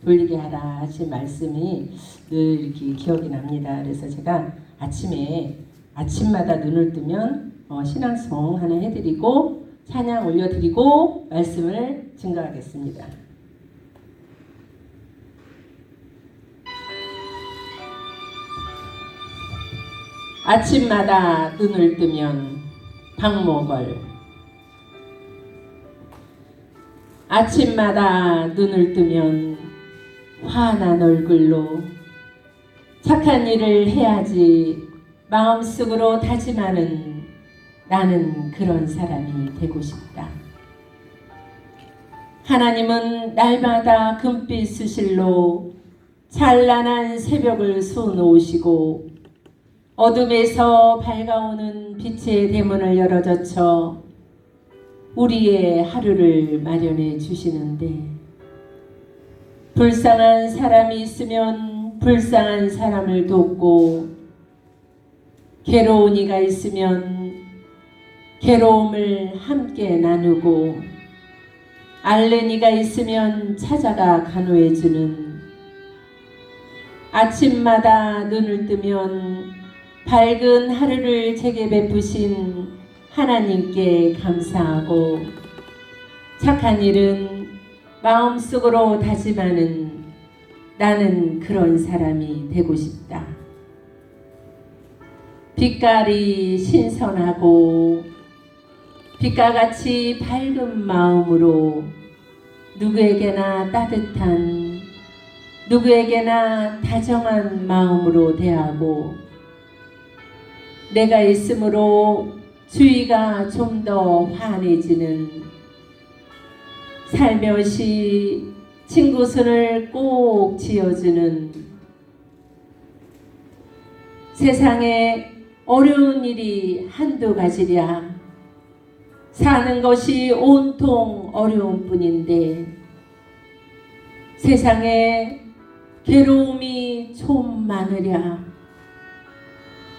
돌리게 하라 하신 말씀이 늘 이렇게 기억이 납니다. 그래서 제가 아침마다 눈을 뜨면 신앙송 하나 해드리고 찬양 올려드리고 말씀을 증거하겠습니다. 아침마다 눈을 뜨면 박목월, 아침마다 눈을 뜨면 환한 얼굴로 착한 일을 해야지 마음속으로 다짐하는 나는 그런 사람이 되고 싶다. 하나님은 날마다 금빛 수실로 찬란한 새벽을 쏘놓으시고 어둠에서 밝아오는 빛의 대문을 열어젖혀 우리의 하루를 마련해 주시는데, 불쌍한 사람이 있으면 불쌍한 사람을 돕고 괴로운 이가 있으면 괴로움을 함께 나누고 앓는 이가 있으면 찾아가 간호해주는, 아침마다 눈을 뜨면 밝은 하루를 제게 베푸신 하나님께 감사하고 착한 일은 마음속으로 다짐하는 나는 그런 사람이 되고 싶다. 빛깔이 신선하고 빛과 같이 밝은 마음으로 누구에게나 따뜻한, 누구에게나 다정한 마음으로 대하고 내가 있으므로 주위가 좀 더 환해지는, 살며시 친구 손을 꼭 쥐어주는, 세상에 어려운 일이 한두 가지랴 사는 것이 온통 어려운 뿐인데 세상에 괴로움이 좀 많으랴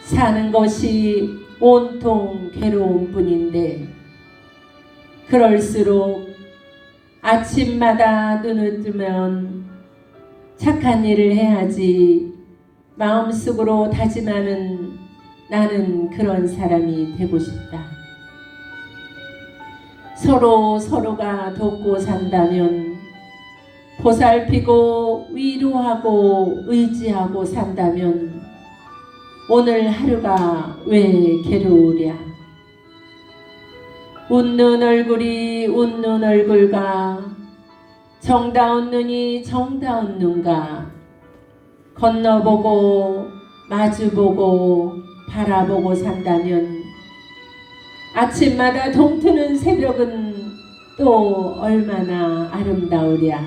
사는 것이 온통 괴로운 뿐인데, 그럴수록 아침마다 눈을 뜨면 착한 일을 해야지 마음속으로 다짐하는 나는 그런 사람이 되고 싶다. 서로가 돕고 산다면, 보살피고 위로하고 의지하고 산다면 오늘 하루가 왜 괴로우랴. 웃는 얼굴이 웃는 얼굴과 정다운 눈이 정다운 눈과 건너보고 마주보고 바라보고 산다면 아침마다 동트는 새벽은 또 얼마나 아름다우랴.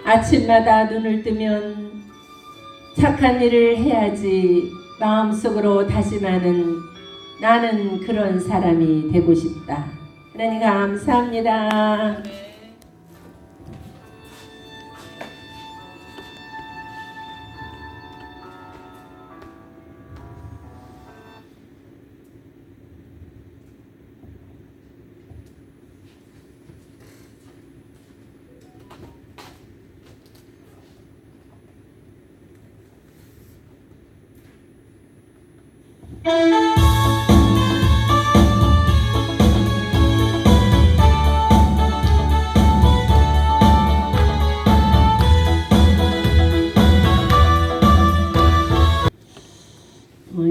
아침마다 눈을 뜨면 착한 일을 해야지 마음속으로 다짐하는 나는 그런 사람이 되고 싶다. 하나님 감사합니다.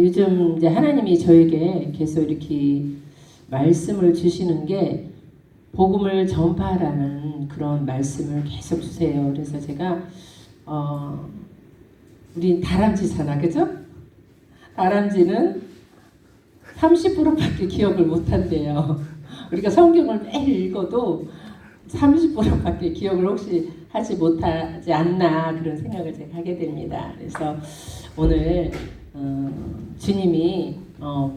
요즘 이제 하나님이 저에게 계속 이렇게 말씀을 주시는 게 복음을 전파하라는 그런 말씀을 계속 주세요. 그래서 제가 우리 다람쥐잖아, 그죠? 다람쥐는 30%밖에 기억을 못한대요. 우리가 성경을 매일 읽어도 30%밖에 기억을 혹시 하지 못하지 않나 그런 생각을 제가 하게 됩니다. 그래서 오늘 주님이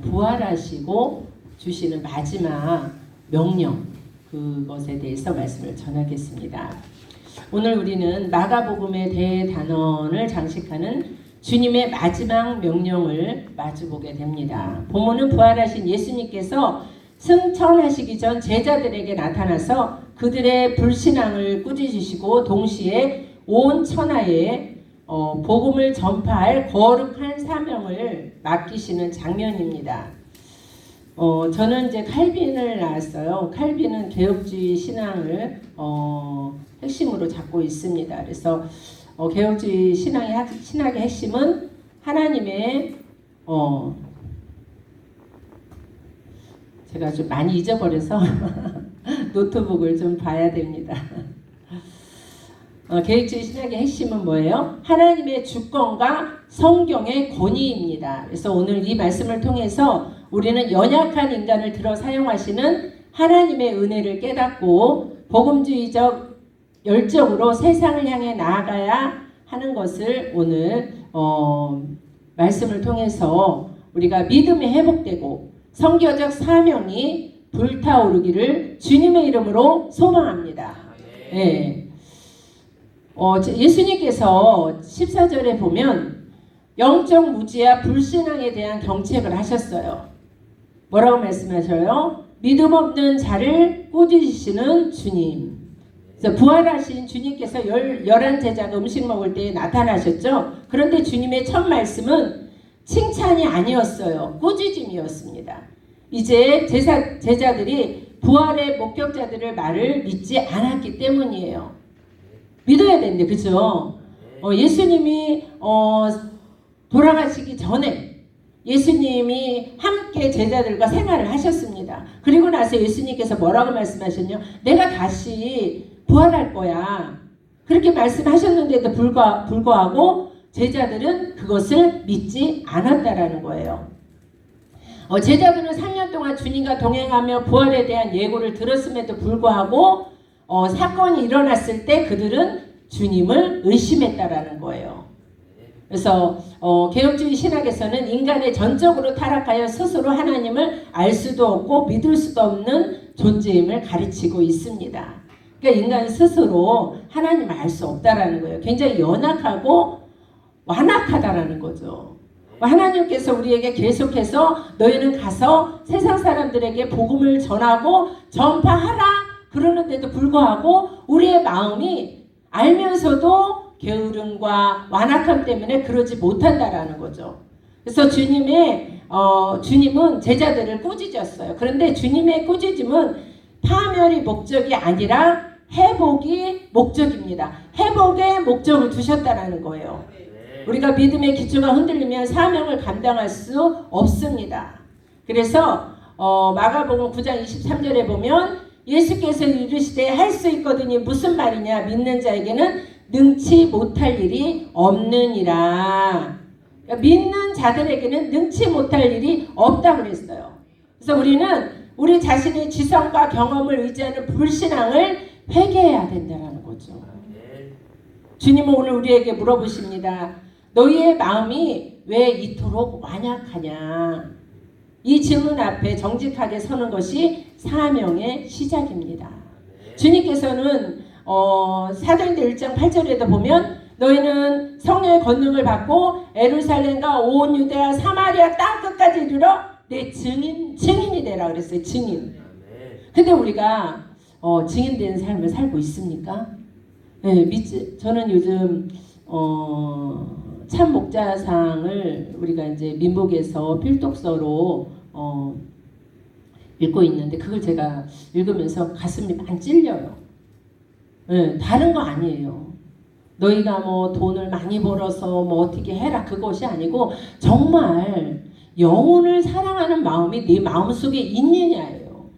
부활하시고 주시는 마지막 명령, 그것에 대해서 말씀을 전하겠습니다. 오늘 우리는 마가복음의 대단원을 장식하는 주님의 마지막 명령을 마주보게 됩니다. 본문은 부활하신 예수님께서 승천하시기 전 제자들에게 나타나서 그들의 불신앙을 꾸짖으시고 동시에 온 천하에 복음을 전파할 거룩한 사명을 맡기시는 장면입니다. 저는 이제 칼빈을 나왔어요. 칼빈은 개혁주의 신앙을 핵심으로 잡고 있습니다. 그래서 개혁주의 신학의 핵심은 하나님의 제가 좀 많이 잊어버려서 노트북을 좀 봐야 됩니다. 개혁주의 신학의 핵심은 뭐예요? 하나님의 주권과 성경의 권위입니다. 그래서 오늘 이 말씀을 통해서 우리는 연약한 인간을 들어 사용하시는 하나님의 은혜를 깨닫고 복음주의적 열정으로 세상을 향해 나아가야 하는 것을 오늘 말씀을 통해서 우리가 믿음이 회복되고 선교적 사명이 불타오르기를 주님의 이름으로 소망합니다. 네. 예수님께서 14절에 보면 영적 무지와 불신앙에 대한 경책을 하셨어요. 뭐라고 말씀하셔요? 믿음 없는 자를 꾸짖으시는 주님. 그래서 부활하신 주님께서 11제자가 음식 먹을 때 나타나셨죠. 그런데 주님의 첫 말씀은 칭찬이 아니었어요. 꾸짖음이었습니다. 이제 제자들이 부활의 목격자들의 말을 믿지 않았기 때문이에요. 믿어야 되는데, 그죠? 예수님이 돌아가시기 전에 예수님이 함께 제자들과 생활을 하셨습니다. 그리고 나서 예수님께서 뭐라고 말씀하셨냐? 내가 다시 부활할 거야. 그렇게 말씀하셨는데도 불구하고 제자들은 그것을 믿지 않았다라는 거예요. 제자들은 3년 동안 주님과 동행하며 부활에 대한 예고를 들었음에도 불구하고 사건이 일어났을 때 그들은 주님을 의심했다라는 거예요. 그래서 개혁주의 신학에서는 인간의 전적으로 타락하여 스스로 하나님을 알 수도 없고 믿을 수도 없는 존재임을 가르치고 있습니다. 그러니까 인간 스스로 하나님을 알 수 없다라는 거예요. 굉장히 연약하고 완악하다라는 거죠. 하나님께서 우리에게 계속해서 너희는 가서 세상 사람들에게 복음을 전하고 전파하라 그러는데도 불구하고 우리의 마음이 알면서도 게으름과 완악함 때문에 그러지 못한다라는 거죠. 그래서 주님은 제자들을 꾸짖었어요. 그런데 주님의 꾸짖음은 파멸이 목적이 아니라 회복이 목적입니다. 회복의 목적을 두셨다라는 거예요. 우리가 믿음의 기초가 흔들리면 사명을 감당할 수 없습니다. 그래서 마가복음 9장 23절에 보면 예수께서 이르시되 할 수 있거든요. 무슨 말이냐? 믿는 자에게는 능치 못할 일이 없느니라. 그러니까 믿는 자들에게는 능치 못할 일이 없다 그랬어요. 그래서 우리는 우리 자신의 지성과 경험을 의지하는 불신앙을 회개해야 된다는 거죠. 주님은 오늘 우리에게 물어보십니다. 너희의 마음이 왜 이토록 완약하냐? 이 질문 앞에 정직하게 서는 것이 사명의 시작입니다. 주님께서는 사도행전 1장 8절에도 보면 너희는 성령의 권능을 받고 에루살렘과 온 유대와 사마리아 땅끝까지 이르러 내 증인이 되라 그랬어요. 증인. 근데 우리가 증인되는 삶을 살고 있습니까? 네, 저는 요즘 참 목자상을 우리가 이제 민복에서 필독서로 읽고 있는데 그걸 제가 읽으면서 가슴이 많이 찔려요. 네, 다른 거 아니에요. 너희가 뭐 돈을 많이 벌어서 뭐 어떻게 해라 그것이 아니고 정말 영혼을 사랑하는 마음이 네 마음속에 있느냐예요.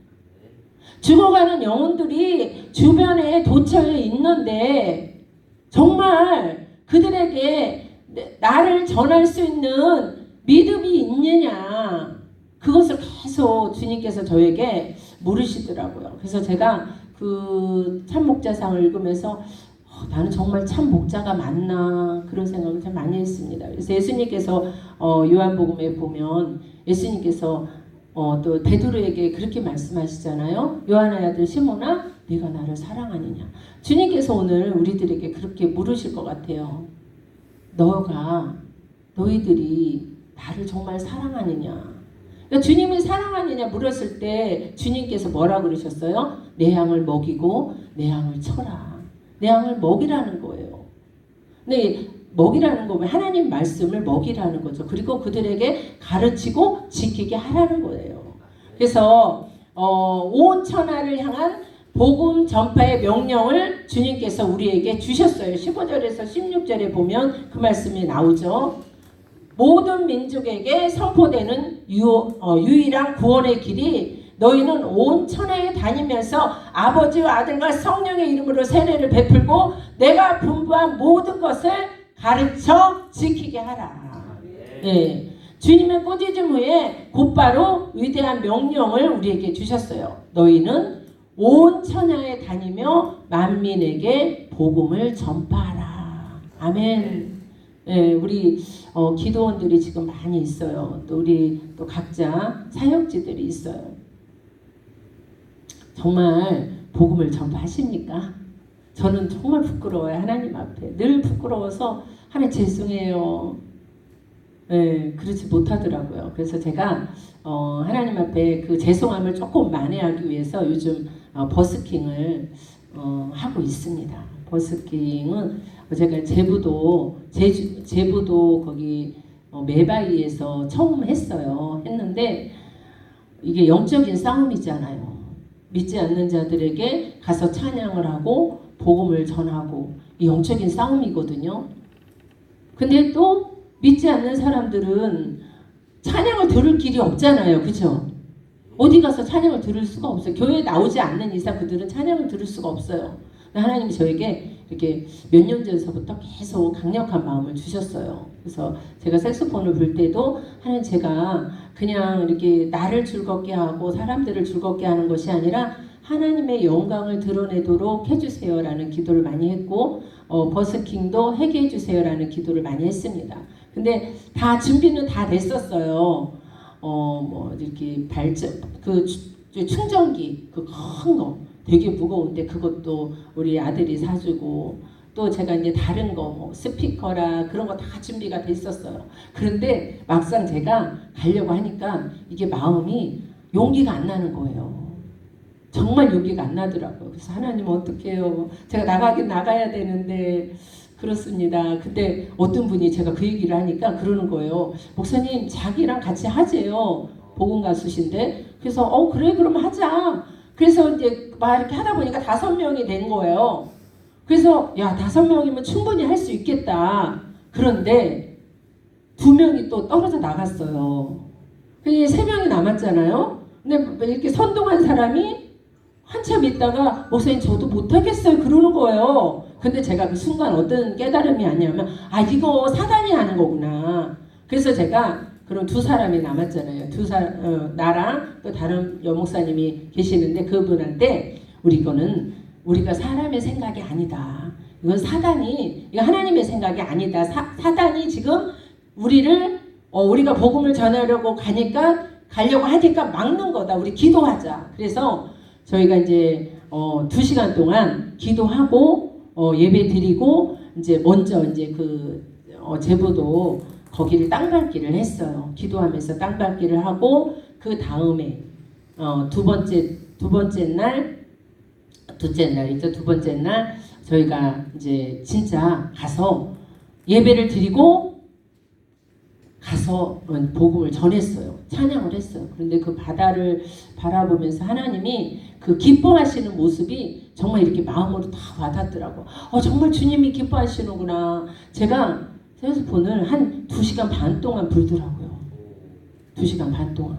죽어가는 영혼들이 주변에 도처에 있는데 정말 그들에게 나를 전할 수 있는 믿음이 있느냐 그것을 계속 주님께서 저에게 물으시더라고요. 그래서 제가 그 참목자상을 읽으면서 나는 정말 참 목자가 맞나 그런 생각을 참 많이 했습니다. 그래서 예수님께서 요한복음에 보면 예수님께서 또 베드로에게 그렇게 말씀하시잖아요. 요한의 아들 시몬아 네가 나를 사랑하느냐. 주님께서 오늘 우리들에게 그렇게 물으실 것 같아요. 너희들이 나를 정말 사랑하느냐. 그러니까 주님이 사랑하느냐 물었을 때 주님께서 뭐라 그러셨어요? 내 양을 먹이고 내 양을 쳐라. 내 양을 먹이라는 거예요. 근데 먹이라는 거면 하나님 말씀을 먹이라는 거죠. 그리고 그들에게 가르치고 지키게 하라는 거예요. 그래서 온 천하를 향한 복음 전파의 명령을 주님께서 우리에게 주셨어요. 15절에서 16절에 보면 그 말씀이 나오죠. 모든 민족에게 선포되는 유일한 구원의 길이 너희는 온 천하에 다니면서 아버지와 아들과 성령의 이름으로 세례를 베풀고 내가 분부한 모든 것을 가르쳐 지키게 하라. 예. 주님의 꾸짖음 후에 곧바로 위대한 명령을 우리에게 주셨어요. 너희는 온 천하에 다니며 만민에게 복음을 전파하라. 아멘. 예, 우리 기도원들이 지금 많이 있어요. 또 우리 또 각자 사역지들이 있어요. 정말 복음을 전파하십니까? 저는 정말 부끄러워요. 하나님 앞에 늘 부끄러워서 하나님 죄송해요. 네, 그렇지 못하더라고요. 그래서 제가 하나님 앞에 그 죄송함을 조금 만회하기 위해서 요즘 버스킹을 하고 있습니다. 버스킹은 제가 제부도 거기 메바이에서 처음 했는데 이게 영적인 싸움이잖아요. 믿지 않는 자들에게 가서 찬양을 하고 복음을 전하고 이 영적인 싸움이거든요. 근데 또 믿지 않는 사람들은 찬양을 들을 길이 없잖아요. 그죠? 어디 가서 찬양을 들을 수가 없어요. 교회에 나오지 않는 이상 그들은 찬양을 들을 수가 없어요. 하나님이 저에게 이렇게 몇 년 전서부터 계속 강력한 마음을 주셨어요. 그래서 제가 색소폰을 불 때도 하나님 제가 그냥 이렇게 나를 즐겁게 하고 사람들을 즐겁게 하는 것이 아니라 하나님의 영광을 드러내도록 해주세요라는 기도를 많이 했고 버스킹도 하게 해주세요라는 기도를 많이 했습니다. 근데 다 준비는 다 됐었어요. 뭐 이렇게 그 충전기 그 큰 거 되게 무거운데 그것도 우리 아들이 사주고 또 제가 이제 다른 거 뭐 스피커라 그런 거 다 준비가 돼 있었어요. 그런데 막상 제가 가려고 하니까 이게 마음이 용기가 안 나는 거예요. 정말 용기가 안 나더라고요. 그래서 하나님 어떻게 해요? 제가 나가긴 나가야 되는데 그렇습니다. 근데 어떤 분이 제가 그 얘기를 하니까 그러는 거예요. 목사님 자기랑 같이 하재요. 복음 가수신데. 그래서 그래 그럼 하자. 그래서 이제 막 이렇게 하다 보니까 5명이 된 거예요. 그래서 야 5명이면 충분히 할 수 있겠다. 그런데 2명이 또 떨어져 나갔어요. 그게 3명이 남았잖아요. 근데 이렇게 선동한 사람이 한참 있다가 목사님 저도 못하겠어요 그러는 거예요. 근데 제가 그 순간 어떤 깨달음이 아니냐면 이거 사단이 하는 거구나. 그래서 제가 그럼 2사람이 남았잖아요. 나랑 또 다른 여목사님이 계시는데 그분한테 우리가 사람의 생각이 아니다. 이건 이거 하나님의 생각이 아니다. 사단이 지금 우리가 복음을 전하려고 가려고 하니까 막는 거다. 우리 기도하자. 그래서 저희가 이제 2시간 동안 기도하고 예배 드리고 이제 먼저 이제 제부도 거기를 땅밟기를 했어요. 기도하면서 땅밟기를 하고 그 다음에 둘째 날 저희가 이제 진짜 가서 예배를 드리고 가서 복음을 전했어요. 찬양을 했어요. 그런데 그 바다를 바라보면서 하나님이 그 기뻐하시는 모습이 정말 이렇게 마음으로 다 와닿더라고. 정말 주님이 기뻐하시는구나. 제가 색소폰을 한 2시간 반 동안 불더라고요. 2시간 반 동안.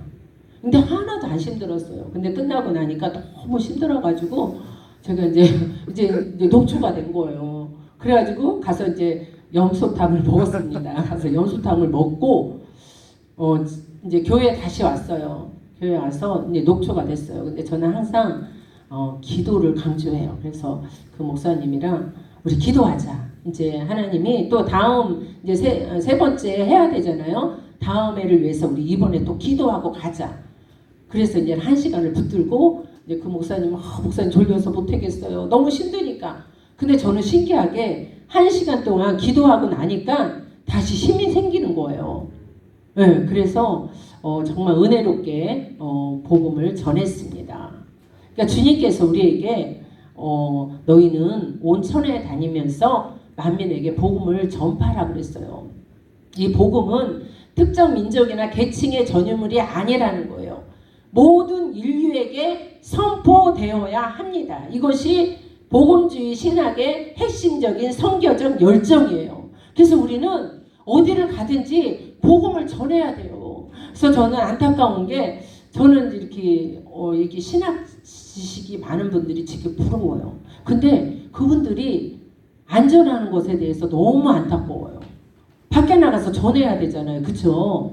근데 하나도 안 힘들었어요. 근데 끝나고 나니까 너무 힘들어가지고 제가 이제 녹초가 된 거예요. 그래가지고 가서 이제 염소탕을 먹었습니다. 가서 염소탕을 먹고 이제 교회에 다시 왔어요. 교회에 와서 이제 녹초가 됐어요. 근데 저는 항상 기도를 강조해요. 그래서 그 목사님이랑 우리 기도하자. 이제 하나님이 또 다음 이제 세 번째 해야 되잖아요. 다음 해를 위해서 우리 이번에 또 기도하고 가자. 그래서 이제 1시간을 붙들고 이제 그 목사님 목사님 졸려서 못하겠어요. 너무 힘드니까. 근데 저는 신기하게 1시간 동안 기도하고 나니까 다시 힘이 생기는 거예요. 네, 그래서 정말 은혜롭게 복음을 전했습니다. 그러니까 주님께서 우리에게 너희는 온 천하에 다니면서 만민에게 복음을 전파하라 그랬어요. 이 복음은 특정 민족이나 계층의 전유물이 아니라는 거예요. 모든 인류에게 선포되어야 합니다. 이것이 복음주의 신학의 핵심적인 선교적 열정이에요. 그래서 우리는 어디를 가든지 복음을 전해야 돼요. 그래서 저는 안타까운 게 저는 이렇게 신학 지식이 많은 분들이 지금 부러워요. 근데 그분들이 안전하는 것에 대해서 너무 안타까워요. 밖에 나가서 전해야 되잖아요. 그쵸?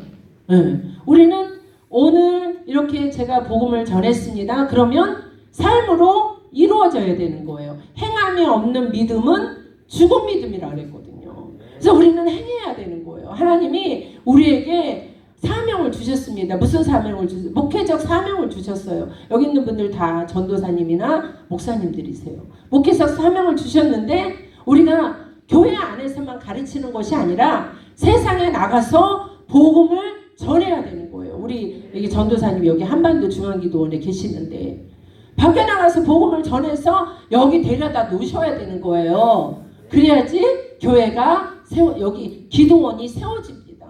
네. 우리는 오늘 이렇게 제가 복음을 전했습니다. 그러면 삶으로 이루어져야 되는 거예요. 행함이 없는 믿음은 죽은 믿음이라 그랬거든요. 그래서 우리는 행해야 되는 거예요. 하나님이 우리에게 사명을 주셨습니다. 무슨 사명을 주셨어요? 목회적 사명을 주셨어요. 여기 있는 분들 다 전도사님이나 목사님들이세요. 목회적 사명을 주셨는데 우리가 교회 안에서만 가르치는 것이 아니라 세상에 나가서 복음을 전해야 되는 거예요. 우리 여기 전도사님 여기 한반도 중앙기도원에 계시는데 밖에 나가서 복음을 전해서 여기 데려다 놓으셔야 되는 거예요. 그래야지 교회가 여기 기도원이 세워집니다.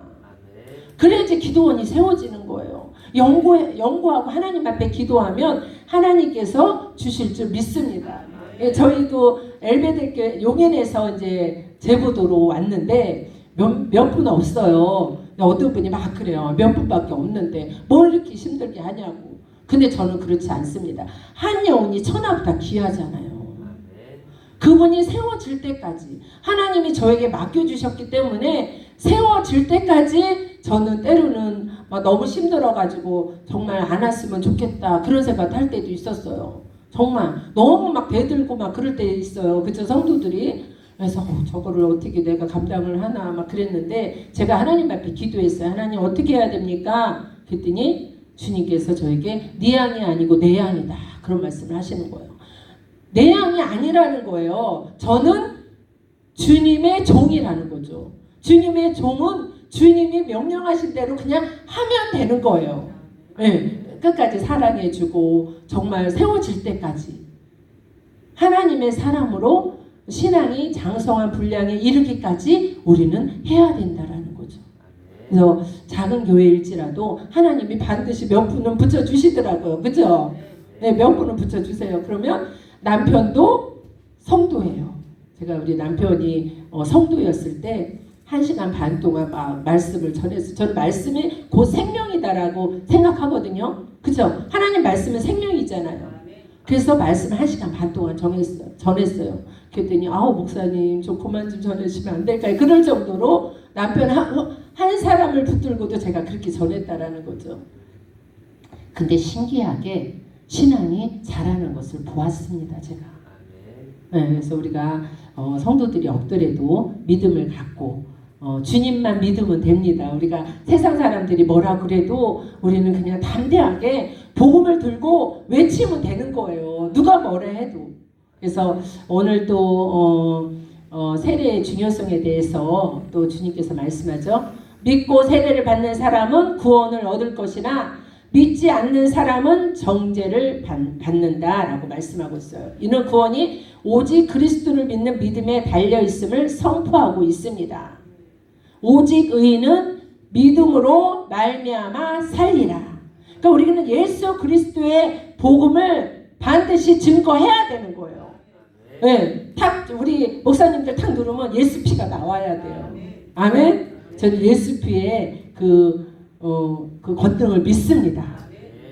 그래야지 기도원이 세워지는 거예요. 연구하고 하나님 앞에 기도하면 하나님께서 주실 줄 믿습니다. 저희도 엘베델교회 용인에서 이제 제보도로 왔는데 몇 분 없어요. 어떤 분이 막 그래요. 몇 분밖에 없는데 뭘 이렇게 힘들게 하냐고. 근데 저는 그렇지 않습니다. 한 영혼이 천하보다 귀하잖아요. 그분이 세워질 때까지 하나님이 저에게 맡겨주셨기 때문에 세워질 때까지 저는 때로는 막 너무 힘들어가지고 정말 안 왔으면 좋겠다 그런 생각 할 때도 있었어요. 정말 너무 막 대들고 막 그럴 때 있어요. 그쵸 성도들이. 그래서 저거를 어떻게 내가 감당을 하나 막 그랬는데 제가 하나님 앞에 기도했어요. 하나님 어떻게 해야 됩니까? 그랬더니 주님께서 저에게 네 양이 아니고 내 양이다 그런 말씀을 하시는 거예요. 내 양이 아니라는 거예요. 저는 주님의 종이라는 거죠. 주님의 종은 주님이 명령하신 대로 그냥 하면 되는 거예요. 네, 끝까지 사랑해주고 정말 세워질 때까지 하나님의 사람으로 신앙이 장성한 분량에 이르기까지 우리는 해야 된다라는 거죠. 그래서 작은 교회일지라도 하나님이 반드시 몇 분은 붙여주시더라고요. 그죠? 네, 몇 분은 붙여주세요. 그러면 남편도 성도예요. 제가 우리 남편이 성도였을 때 1시간 반 동안 막 말씀을 전했어요. 저는 말씀이 곧 생명이다라고 생각하거든요. 그죠? 하나님 말씀은 생명이잖아요. 그래서 말씀을 1시간 반 동안 전했어요. 그랬더니 목사님 좀 그만 좀 전해주시면 안 될까요? 그럴 정도로 남편 한 사람을 붙들고도 제가 그렇게 전했다라는 거죠. 근데 신기하게 신앙이 자라는 것을 보았습니다. 제가. 네, 그래서 우리가 성도들이 없더라도 믿음을 갖고 주님만 믿으면 됩니다. 우리가 세상 사람들이 뭐라 그래도 우리는 그냥 담대하게 복음을 들고 외치면 되는 거예요. 누가 뭐라 해도. 그래서 오늘 또 세례의 중요성에 대해서 또 주님께서 말씀하죠. 믿고 세례를 받는 사람은 구원을 얻을 것이나 믿지 않는 사람은 정죄를 받는다라고 말씀하고 있어요. 이는 구원이 오직 그리스도를 믿는 믿음에 달려있음을 선포하고 있습니다. 오직 의인은 믿음으로 말미암아 살리라. 그러니까 우리는 예수 그리스도의 복음을 반드시 증거해야 되는 거예요. 네, 우리 목사님들 탁 누르면 예수 피가 나와야 돼요. 아멘. 저는 예수 피의 그 권능을 믿습니다.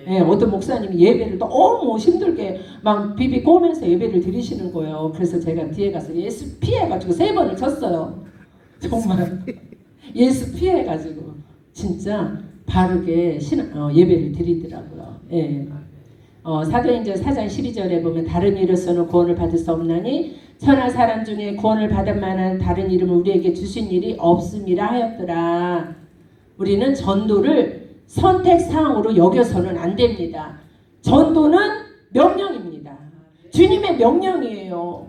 네, 어떤 목사님이 예배를 너무 힘들게 막 비비 꼬면서 예배를 드리시는 거예요. 그래서 제가 뒤에 가서 예수 피해가지고 3번을 쳤어요. 정말 예수 피해가지고 진짜 바르게 예배를 드리더라고요. 예. 사도행전 4장 12절에 보면 다른 이로서는 구원을 받을 수 없나니 천하 사람 중에 구원을 받을 만한 다른 이름을 우리에게 주신 일이 없음이라 하였더라. 우리는 전도를 선택사항으로 여겨서는 안 됩니다. 전도는 명령입니다. 주님의 명령이에요.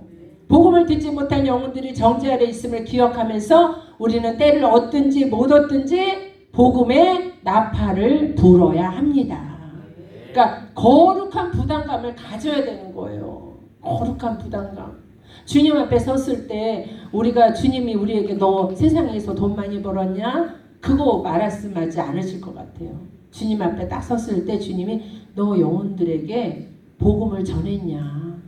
복음을 듣지 못한 영혼들이 정죄 아래 있음을 기억하면서 우리는 때를 얻든지 못 얻든지 복음의 나팔을 불어야 합니다. 그러니까 거룩한 부담감을 가져야 되는 거예요. 거룩한 부담감. 주님 앞에 섰을 때 우리가 주님이 우리에게 너 세상에서 돈 많이 벌었냐? 그거 말씀하지 않으실 것 같아요. 주님 앞에 딱 섰을 때 주님이 너 영혼들에게 복음을 전했냐?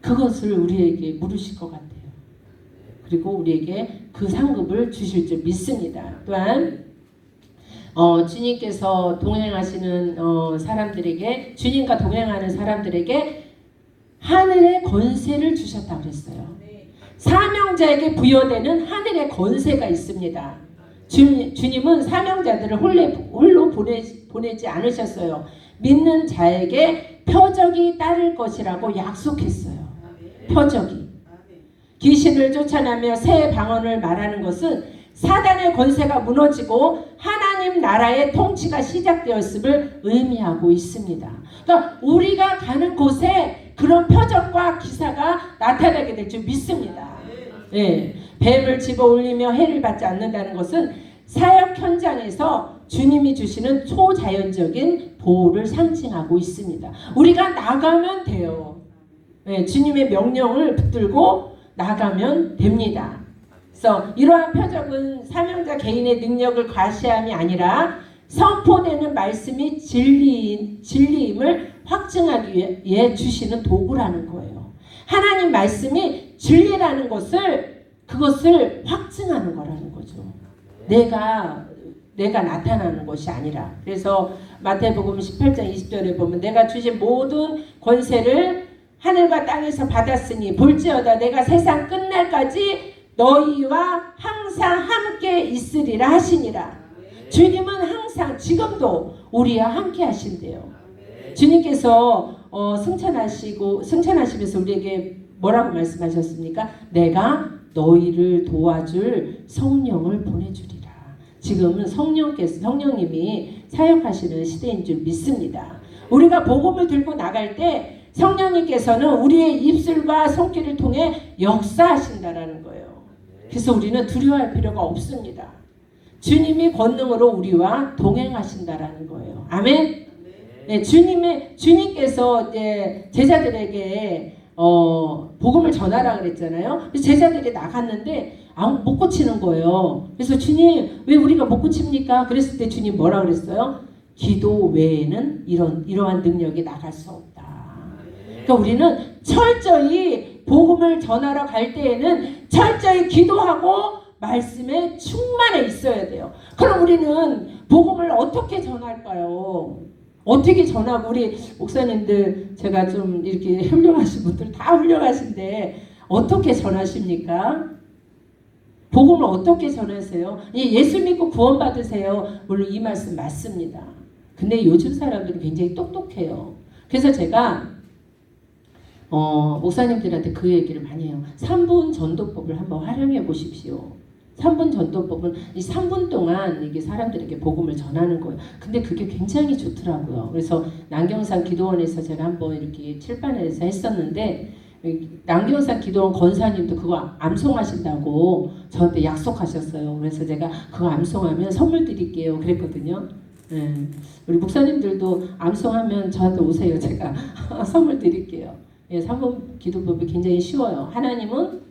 그것을 우리에게 물으실 것 같아요. 그리고 우리에게 그 상급을 주실 줄 믿습니다. 또한 주님께서 동행하시는 사람들에게, 주님과 동행하는 사람들에게 하늘의 권세를 주셨다고 그랬어요. 사명자에게 부여되는 하늘의 권세가 있습니다. 주님은 사명자들을 홀로 보내지 않으셨어요. 믿는 자에게 표적이 따를 것이라고 약속했어요. 표적이. 귀신을 쫓아내며 새 방언을 말하는 것은 사단의 권세가 무너지고 하나님 나라의 통치가 시작되었음을 의미하고 있습니다. 그러니까 우리가 가는 곳에 그런 표적과 기사가 나타나게 될 줄 믿습니다. 예, 뱀을 집어 올리며 해를 받지 않는다는 것은 사역 현장에서 주님이 주시는 초자연적인 보호를 상징하고 있습니다. 우리가 나가면 돼요. 예, 주님의 명령을 붙들고 나가면 됩니다. 그래서 이러한 표적은 사명자 개인의 능력을 과시함이 아니라 선포되는 말씀이 진리임을 확증하기 위해 주시는 도구라는 거예요. 하나님 말씀이 진리라는 그것을 확증하는 거라는 거죠. 내가 나타나는 것이 아니라. 그래서 마태복음 18장 20절에 보면 내가 주신 모든 권세를 하늘과 땅에서 받았으니 볼지어다 내가 세상 끝날까지 너희와 항상 함께 있으리라 하시니라. 주님은 항상 지금도 우리와 함께 하신대요. 주님께서 승천하시면서 우리에게 뭐라고 말씀하셨습니까? 내가 너희를 도와줄 성령을 보내주리라. 지금은 성령님이 사역하시는 시대인 줄 믿습니다. 우리가 복음을 들고 나갈 때 성령님께서는 우리의 입술과 손길을 통해 역사하신다라는 거예요. 그래서 우리는 두려워할 필요가 없습니다. 주님이 권능으로 우리와 동행하신다라는 거예요. 아멘. 네, 주님께서 이제 제자들에게 복음을 전하라 그랬잖아요. 제자들이 나갔는데 못 고치는 거예요. 그래서 주님 왜 우리가 못 고칩니까? 그랬을 때 주님 뭐라 그랬어요? 기도 외에는 이러한 능력이 나갈 수 없다. 그러니까 우리는 철저히 복음을 전하러 갈 때에는 철저히 기도하고 말씀에 충만해 있어야 돼요. 그럼 우리는 복음을 어떻게 전할까요? 어떻게 전하고, 우리 목사님들 제가 좀 이렇게 훌륭하신 분들 다 훌륭하신데 어떻게 전하십니까? 복음을 어떻게 전하세요? 예수 믿고 구원 받으세요. 물론 이 말씀 맞습니다. 근데 요즘 사람들은 굉장히 똑똑해요. 그래서 제가 목사님들한테 그 얘기를 많이 해요. 3분 전도법을 한번 활용해 보십시오. 3분 전도법은 이 3분 동안 이게 사람들에게 복음을 전하는 거예요. 근데 그게 굉장히 좋더라고요. 그래서 남경산 기도원에서 제가 한번 이렇게 칠판에서 했었는데, 남경산 기도원 권사님도 그거 암송하신다고 저한테 약속하셨어요. 그래서 제가 그거 암송하면 선물 드릴게요 그랬거든요. 네. 우리 목사님들도 암송하면 저한테 오세요. 제가 선물 드릴게요. 예, 3분 기도법이 굉장히 쉬워요. 하나님은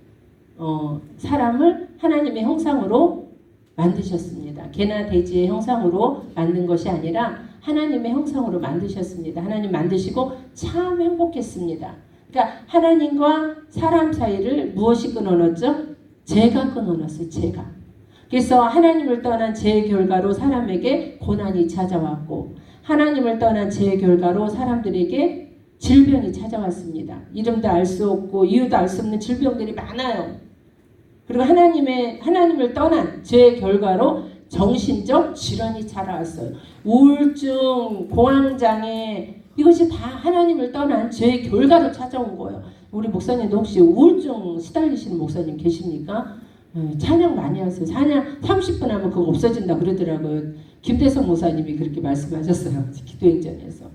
사람을 하나님의 형상으로 만드셨습니다. 개나 돼지의 형상으로 만든 것이 아니라 하나님의 형상으로 만드셨습니다. 하나님 만드시고 참 행복했습니다. 그러니까 하나님과 사람 사이를 무엇이 끊어놨죠? 죄가 끊어놨어요. 죄가. 그래서 하나님을 떠난 죄의 결과로 사람에게 고난이 찾아왔고, 하나님을 떠난 죄의 결과로 사람들에게 질병이 찾아왔습니다. 이름도 알 수 없고 이유도 알 수 없는 질병들이 많아요. 그리고 하나님을 떠난 죄의 결과로 정신적 질환이 찾아왔어요. 우울증, 공황장애, 이것이 다 하나님을 떠난 죄의 결과로 찾아온 거예요. 우리 목사님도 혹시 우울증 시달리시는 목사님 계십니까? 찬양 많이 하세요. 찬양 30분 하면 그거 없어진다 그러더라고요. 김대성 목사님이 그렇게 말씀하셨어요. 기도행전에서.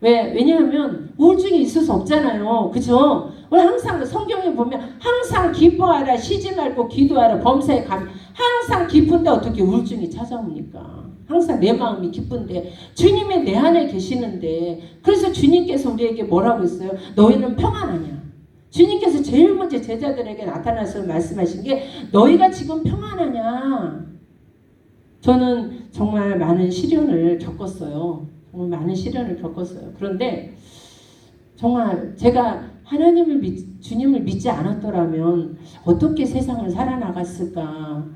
왜냐하면 우울증이 있을 수 없잖아요. 그죠? 우리 항상 성경에 보면 항상 기뻐하라, 쉬지 말고 기도하라, 범사에 가면 항상 기쁜데 어떻게 우울증이 찾아옵니까? 항상 내 마음이 기쁜데 주님이 내 안에 계시는데 그래서 주님께서 우리에게 뭐라고 했어요? 너희는 평안하냐? 주님께서 제일 먼저 제자들에게 나타나서 말씀하신 게 너희가 지금 평안하냐? 저는 정말 많은 시련을 겪었어요. 정말 많은 시련을 겪었어요. 그런데 정말 제가 주님을 믿지 않았더라면 어떻게 세상을 살아나갔을까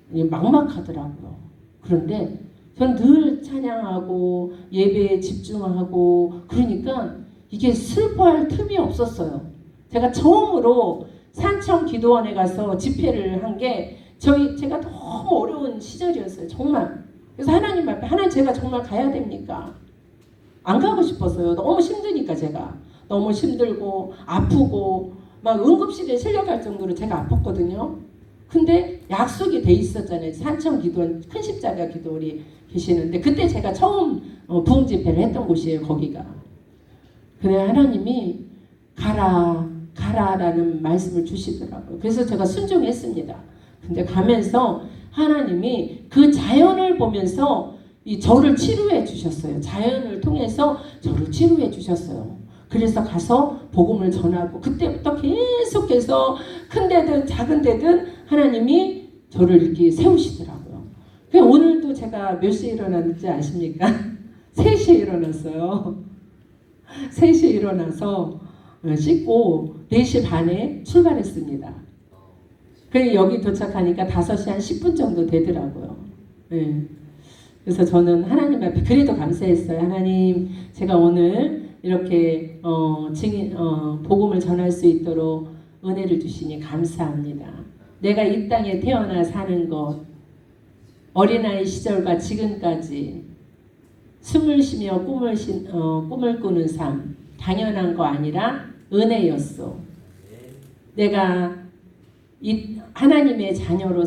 막막하더라고요. 그런데 전 늘 찬양하고 예배에 집중하고 그러니까 이게 슬퍼할 틈이 없었어요. 제가 처음으로 산청 기도원에 가서 집회를 한 게 제가 너무 어려운 시절이었어요. 정말. 그래서 하나님 앞에 하나님 제가 정말 가야 됩니까? 안 가고 싶었어요. 너무 힘드니까 제가. 너무 힘들고 아프고 막 응급실에 실려갈 정도로 제가 아팠거든요. 근데 약속이 돼 있었잖아요. 산청 기도원 큰 십자가 기도원이 계시는데 그때 제가 처음 부흥 집회를 했던 곳이에요. 거기가. 근데 하나님이 가라라는 말씀을 주시더라고요. 그래서 제가 순종했습니다. 근데 가면서 하나님이 그 자연을 보면서 저를 치료해 주셨어요. 자연을 통해서 저를 치료해 주셨어요. 그래서 가서 복음을 전하고 그때부터 계속해서 큰 데든 작은 데든 하나님이 저를 이렇게 세우시더라고요. 오늘도 제가 몇 시에 일어났는지 아십니까? 3시에 일어났어요. 3시에 일어나서 씻고 4시 반에 출발했습니다. 그래서 여기 도착하니까 5시 한 10분 정도 되더라고요. 네. 그래서 저는 하나님 앞에 그래도 감사했어요. 하나님, 제가 오늘 이렇게 복음을 전할 수 있도록 은혜를 주시니 감사합니다. 내가 이 땅에 태어나 사는 것, 어린아이 시절과 지금까지 숨을 쉬며 꿈을 꾸는 삶, 당연한 거 아니라 은혜였소. 내가 하나님의 자녀로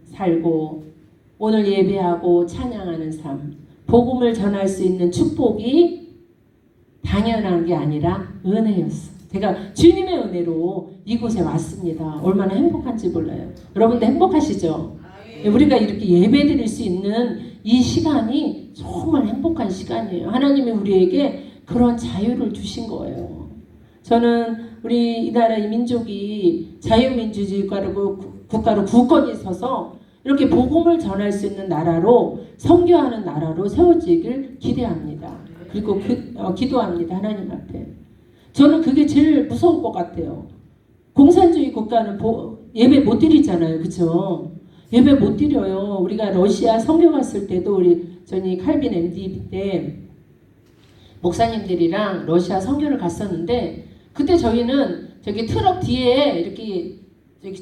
살고 오늘 예배하고 찬양하는 삶, 복음을 전할 수 있는 축복이 당연한 게 아니라 은혜였어. 제가 주님의 은혜로 이곳에 왔습니다. 얼마나 행복한지 몰라요. 여러분도 행복하시죠? 우리가 이렇게 예배드릴 수 있는 이 시간이 정말 행복한 시간이에요. 하나님이 우리에게 그런 자유를 주신 거예요. 저는 우리 이 나라 이 민족이 자유민주주의 국가로 굳건히 서서 이렇게 복음을 전할 수 있는 나라로 선교하는 나라로 세워지길 기대합니다. 그리고 기도합니다. 하나님 앞에. 저는 그게 제일 무서울 것 같아요. 공산주의 국가는 예배 못 드리잖아요. 그렇죠? 예배 못 드려요. 우리가 러시아 선교 갔을 때도 저희 칼빈 MD 때 목사님들이랑 러시아 선교를 갔었는데 그때 저희는 저기 트럭 뒤에 이렇게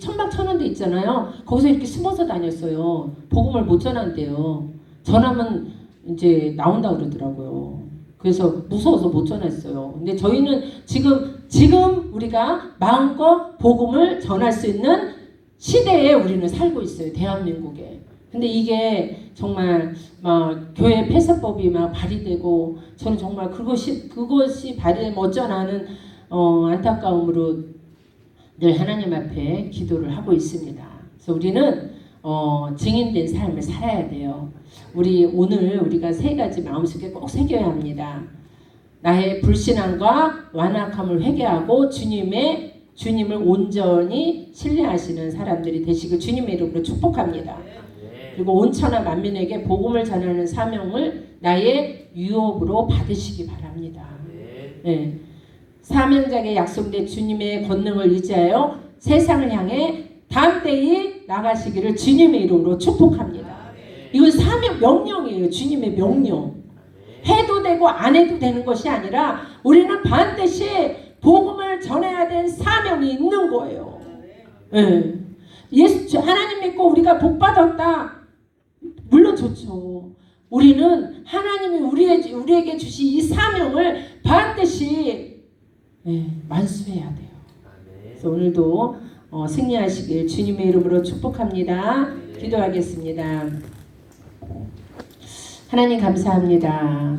천막 쳐놓은 데 있잖아요. 거기서 이렇게 숨어서 다녔어요. 복음을 못 전한대요. 전하면 이제 나온다 그러더라고요. 그래서 무서워서 못 전했어요. 근데 저희는 지금 우리가 마음껏 복음을 전할 수 있는 시대에 우리는 살고 있어요. 대한민국에. 근데 이게 정말 막 교회 폐쇄법이 막 발의되고 저는 정말 그것이 발의되면 어쩌나는 안타까움으로 늘 하나님 앞에 기도를 하고 있습니다. 그래서 우리는 증인된 삶을 살아야 돼요. 오늘 우리가 3가지 마음속에 꼭 새겨야 합니다. 나의 불신앙과 완악함을 회개하고 주님을 온전히 신뢰하시는 사람들이 되시길 주님의 이름으로 축복합니다. 그리고 온 천하 만민에게 복음을 전하는 사명을 나의 유업으로 받으시기 바랍니다. 네. 사명자에게 약속된 주님의 권능을 의지하여 세상을 향해 담대히 나가시기를 주님의 이름으로 축복합니다. 이건 사명 명령이에요. 주님의 명령. 해도 되고 안 해도 되는 것이 아니라 우리는 반드시 복음을 전해야 될 사명이 있는 거예요. 네. 하나님 믿고 우리가 복 받았다. 물론 좋죠. 우리는 하나님이 우리에게 주신 이 사명을 반드시 만수해야 돼요. 그래서 오늘도 승리하시길 주님의 이름으로 축복합니다. 기도하겠습니다. 하나님 감사합니다.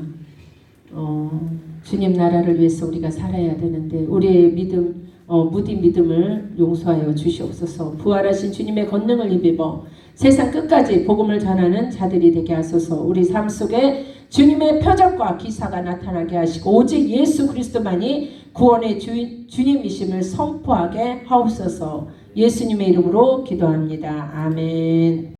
주님 나라를 위해서 우리가 살아야 되는데 우리의 믿음 무디 믿음을 용서하여 주시옵소서. 부활하신 주님의 권능을 입어 세상 끝까지 복음을 전하는 자들이 되게 하소서. 우리 삶 속에 주님의 표적과 기사가 나타나게 하시고 오직 예수 그리스도만이 구원의 주님이심을 선포하게 하옵소서. 예수님의 이름으로 기도합니다. 아멘.